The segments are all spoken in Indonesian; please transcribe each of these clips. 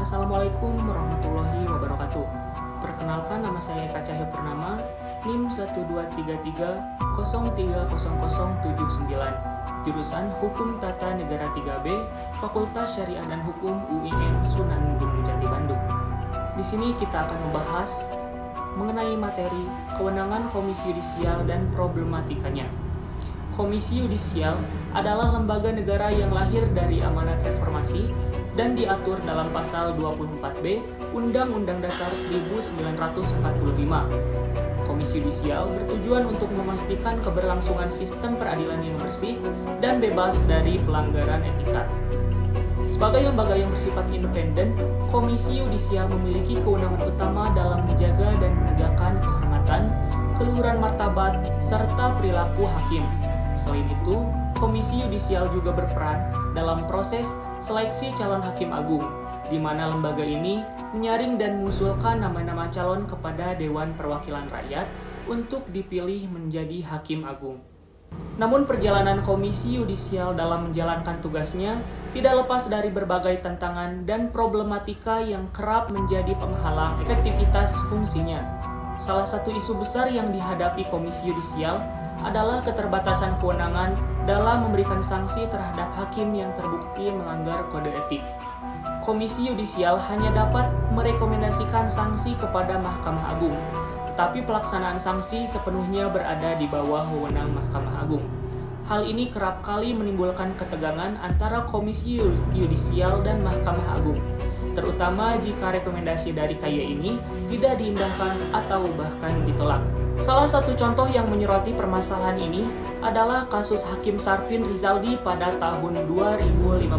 Assalamualaikum warahmatullahi wabarakatuh. Perkenalkan, nama saya Eka Cahyo Purnama, NIM 12330300079, jurusan Hukum Tata Negara 3B, Fakultas Syariah dan Hukum UIN Sunan Gunung Jati Bandung. Di sini kita akan membahas mengenai materi kewenangan Komisi Yudisial dan problematikanya. Komisi Yudisial adalah lembaga negara yang lahir dari amanat reformasi dan diatur dalam pasal 24B Undang-Undang Dasar 1945. Komisi Yudisial bertujuan untuk memastikan keberlangsungan sistem peradilan yang bersih dan bebas dari pelanggaran etika. Sebagai lembaga yang bersifat independen, Komisi Yudisial memiliki kewenangan utama dalam menjaga dan menegakkan kehormatan, keluhuran martabat, serta perilaku hakim. Selain itu, Komisi Yudisial juga berperan dalam proses seleksi calon hakim agung, di mana lembaga ini menyaring dan mengusulkan nama-nama calon kepada Dewan Perwakilan Rakyat untuk dipilih menjadi hakim agung. Namun perjalanan Komisi Yudisial dalam menjalankan tugasnya tidak lepas dari berbagai tantangan dan problematika yang kerap menjadi penghalang efektivitas fungsinya. Salah satu isu besar yang dihadapi Komisi Yudisial adalah keterbatasan kewenangan dalam memberikan sanksi terhadap hakim yang terbukti melanggar kode etik. Komisi Yudisial hanya dapat merekomendasikan sanksi kepada Mahkamah Agung, tetapi pelaksanaan sanksi sepenuhnya berada di bawah wewenang Mahkamah Agung. Hal ini kerap kali menimbulkan ketegangan antara Komisi Yudisial dan Mahkamah Agung, terutama jika rekomendasi dari KY ini tidak diindahkan atau bahkan ditolak. Salah satu contoh yang menyoroti permasalahan ini adalah kasus Hakim Sarpin Rizaldi pada tahun 2015.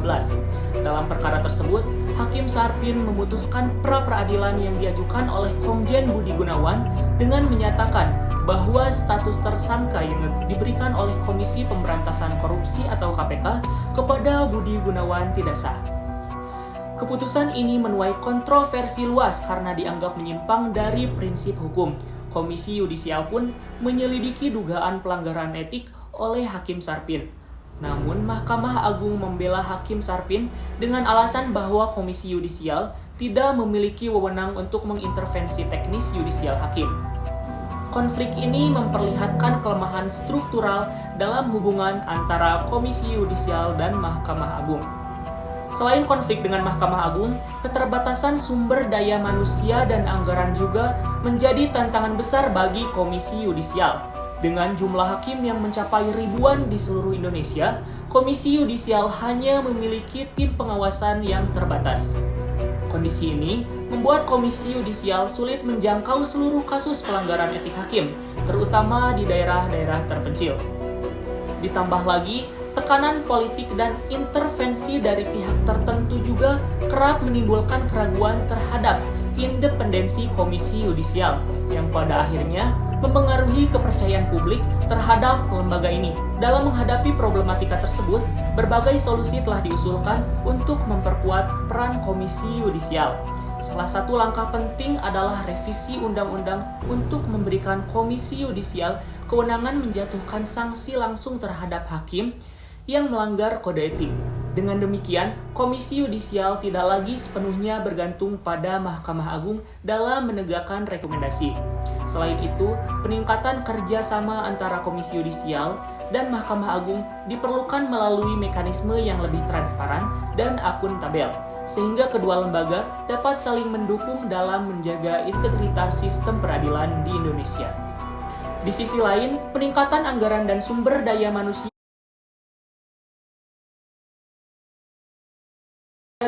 Dalam perkara tersebut, Hakim Sarpin memutuskan pra-peradilan yang diajukan oleh Komjen Budi Gunawan dengan menyatakan bahwa status tersangka yang diberikan oleh Komisi Pemberantasan Korupsi atau KPK kepada Budi Gunawan tidak sah. Keputusan ini menuai kontroversi luas karena dianggap menyimpang dari prinsip hukum. Komisi Yudisial pun menyelidiki dugaan pelanggaran etik oleh Hakim Sarpin. Namun, Mahkamah Agung membela Hakim Sarpin dengan alasan bahwa Komisi Yudisial tidak memiliki wewenang untuk mengintervensi teknis yudisial hakim. Konflik ini memperlihatkan kelemahan struktural dalam hubungan antara Komisi Yudisial dan Mahkamah Agung. Selain konflik dengan Mahkamah Agung, keterbatasan sumber daya manusia dan anggaran juga menjadi tantangan besar bagi Komisi Yudisial. Dengan jumlah hakim yang mencapai ribuan di seluruh Indonesia, Komisi Yudisial hanya memiliki tim pengawasan yang terbatas. Kondisi ini membuat Komisi Yudisial sulit menjangkau seluruh kasus pelanggaran etik hakim, terutama di daerah-daerah terpencil. Ditambah lagi, tekanan politik dan intervensi dari pihak tertentu juga kerap menimbulkan keraguan terhadap independensi Komisi Yudisial yang pada akhirnya mempengaruhi kepercayaan publik terhadap lembaga ini. Dalam menghadapi problematika tersebut, berbagai solusi telah diusulkan untuk memperkuat peran Komisi Yudisial. Salah satu langkah penting adalah revisi undang-undang untuk memberikan Komisi Yudisial kewenangan menjatuhkan sanksi langsung terhadap hakim yang melanggar kode etik. Dengan demikian, Komisi Yudisial tidak lagi sepenuhnya bergantung pada Mahkamah Agung dalam menegakkan rekomendasi. Selain itu, peningkatan kerjasama antara Komisi Yudisial dan Mahkamah Agung diperlukan melalui mekanisme yang lebih transparan dan akuntabel, sehingga kedua lembaga dapat saling mendukung dalam menjaga integritas sistem peradilan di Indonesia. Di sisi lain, peningkatan anggaran dan sumber daya manusia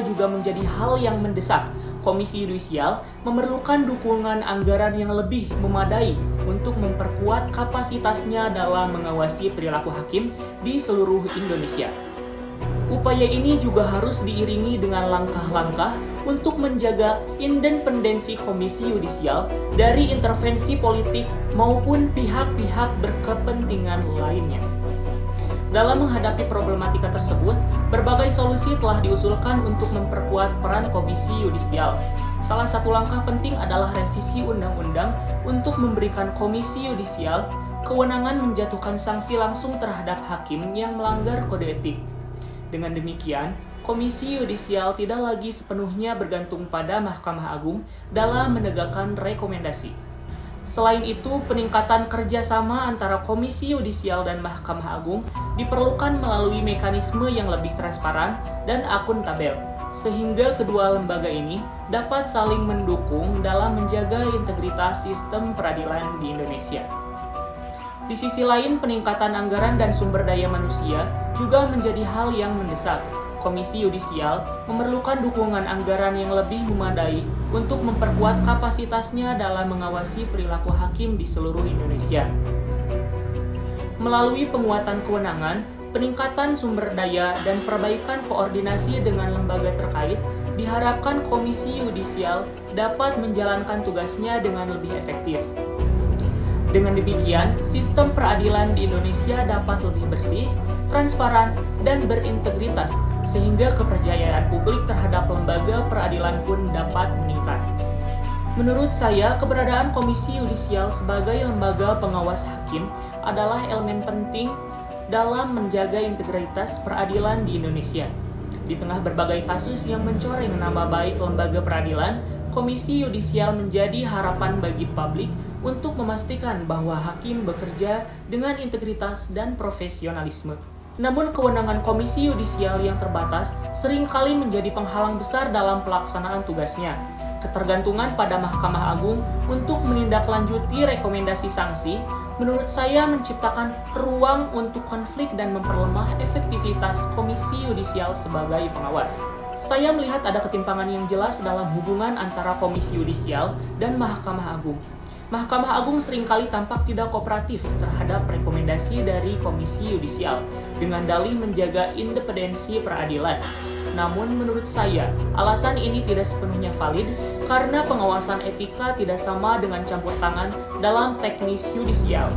juga menjadi hal yang mendesak. Komisi Yudisial memerlukan dukungan anggaran yang lebih memadai untuk memperkuat kapasitasnya dalam mengawasi perilaku hakim di seluruh Indonesia. Upaya ini juga harus diiringi dengan langkah-langkah untuk menjaga independensi Komisi Yudisial dari intervensi politik maupun pihak-pihak berkepentingan lainnya. Dalam menghadapi problematika tersebut, berbagai solusi telah diusulkan untuk memperkuat peran Komisi Yudisial. Salah satu langkah penting adalah revisi undang-undang untuk memberikan Komisi Yudisial kewenangan menjatuhkan sanksi langsung terhadap hakim yang melanggar kode etik. Dengan demikian, Komisi Yudisial tidak lagi sepenuhnya bergantung pada Mahkamah Agung dalam menegakkan rekomendasi. Selain itu, peningkatan kerjasama antara Komisi Yudisial dan Mahkamah Agung diperlukan melalui mekanisme yang lebih transparan dan akuntabel, sehingga kedua lembaga ini dapat saling mendukung dalam menjaga integritas sistem peradilan di Indonesia. Di sisi lain, peningkatan anggaran dan sumber daya manusia juga menjadi hal yang mendesak. Komisi Yudisial memerlukan dukungan anggaran yang lebih memadai untuk memperkuat kapasitasnya dalam mengawasi perilaku hakim di seluruh Indonesia. Melalui penguatan kewenangan, peningkatan sumber daya, dan perbaikan koordinasi dengan lembaga terkait, diharapkan Komisi Yudisial dapat menjalankan tugasnya dengan lebih efektif. Dengan demikian, sistem peradilan di Indonesia dapat lebih bersih, transparan, dan berintegritas, sehingga kepercayaan publik terhadap lembaga peradilan pun dapat meningkat. Menurut saya, keberadaan Komisi Yudisial sebagai lembaga pengawas hakim adalah elemen penting dalam menjaga integritas peradilan di Indonesia. Di tengah berbagai kasus yang mencoreng nama baik lembaga peradilan, Komisi Yudisial menjadi harapan bagi publik untuk memastikan bahwa hakim bekerja dengan integritas dan profesionalisme. Namun kewenangan Komisi Yudisial yang terbatas seringkali menjadi penghalang besar dalam pelaksanaan tugasnya. Ketergantungan pada Mahkamah Agung untuk menindaklanjuti rekomendasi sanksi menurut saya menciptakan ruang untuk konflik dan memperlemah efektivitas Komisi Yudisial sebagai pengawas. Saya melihat ada ketimpangan yang jelas dalam hubungan antara Komisi Yudisial dan Mahkamah Agung. Mahkamah Agung seringkali tampak tidak kooperatif terhadap rekomendasi dari Komisi Yudisial dengan dalih menjaga independensi peradilan. Namun menurut saya, alasan ini tidak sepenuhnya valid karena pengawasan etika tidak sama dengan campur tangan dalam teknis yudisial.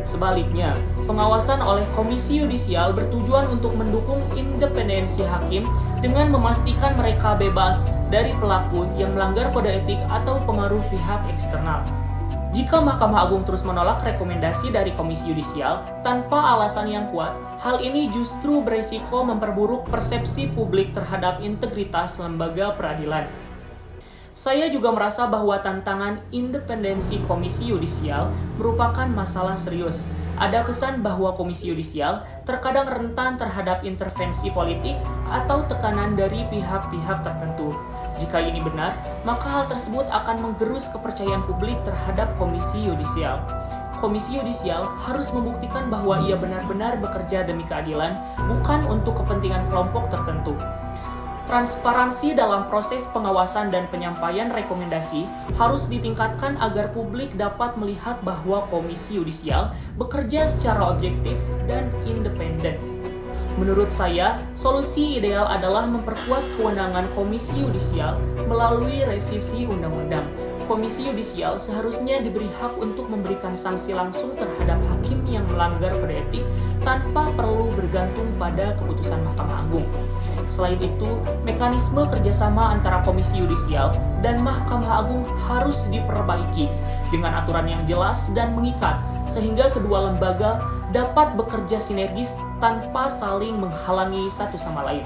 Sebaliknya, pengawasan oleh Komisi Yudisial bertujuan untuk mendukung independensi hakim dengan memastikan mereka bebas dari pelaku yang melanggar kode etik atau pengaruh pihak eksternal. Jika Mahkamah Agung terus menolak rekomendasi dari Komisi Yudisial tanpa alasan yang kuat, hal ini justru beresiko memperburuk persepsi publik terhadap integritas lembaga peradilan. Saya juga merasa bahwa tantangan independensi Komisi Yudisial merupakan masalah serius. Ada kesan bahwa Komisi Yudisial terkadang rentan terhadap intervensi politik atau tekanan dari pihak-pihak tertentu. Jika ini benar, maka hal tersebut akan menggerus kepercayaan publik terhadap Komisi Yudisial. Komisi Yudisial harus membuktikan bahwa ia benar-benar bekerja demi keadilan, bukan untuk kepentingan kelompok tertentu. Transparansi dalam proses pengawasan dan penyampaian rekomendasi harus ditingkatkan agar publik dapat melihat bahwa Komisi Yudisial bekerja secara objektif dan independen. Menurut saya, solusi ideal adalah memperkuat kewenangan Komisi Yudisial melalui revisi undang-undang. Komisi Yudisial seharusnya diberi hak untuk memberikan sanksi langsung terhadap hakim yang melanggar kode etik tanpa perlu bergantung pada keputusan Mahkamah Agung. Selain itu, mekanisme kerjasama antara Komisi Yudisial dan Mahkamah Agung harus diperbaiki dengan aturan yang jelas dan mengikat, sehingga kedua lembaga dapat bekerja sinergis tanpa saling menghalangi satu sama lain.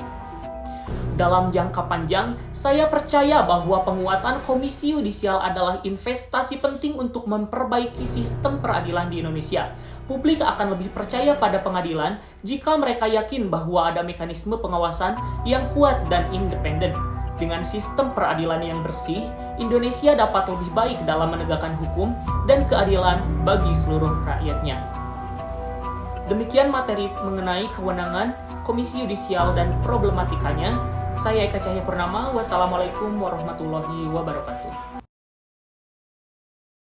Dalam jangka panjang, saya percaya bahwa penguatan Komisi Yudisial adalah investasi penting untuk memperbaiki sistem peradilan di Indonesia. Publik akan lebih percaya pada pengadilan jika mereka yakin bahwa ada mekanisme pengawasan yang kuat dan independen. Dengan sistem peradilan yang bersih, Indonesia dapat lebih baik dalam menegakkan hukum dan keadilan bagi seluruh rakyatnya. Demikian materi mengenai kewenangan Komisi Yudisial dan problematikanya. Saya Eka Cahya Purnama. Wassalamualaikum warahmatullahi wabarakatuh.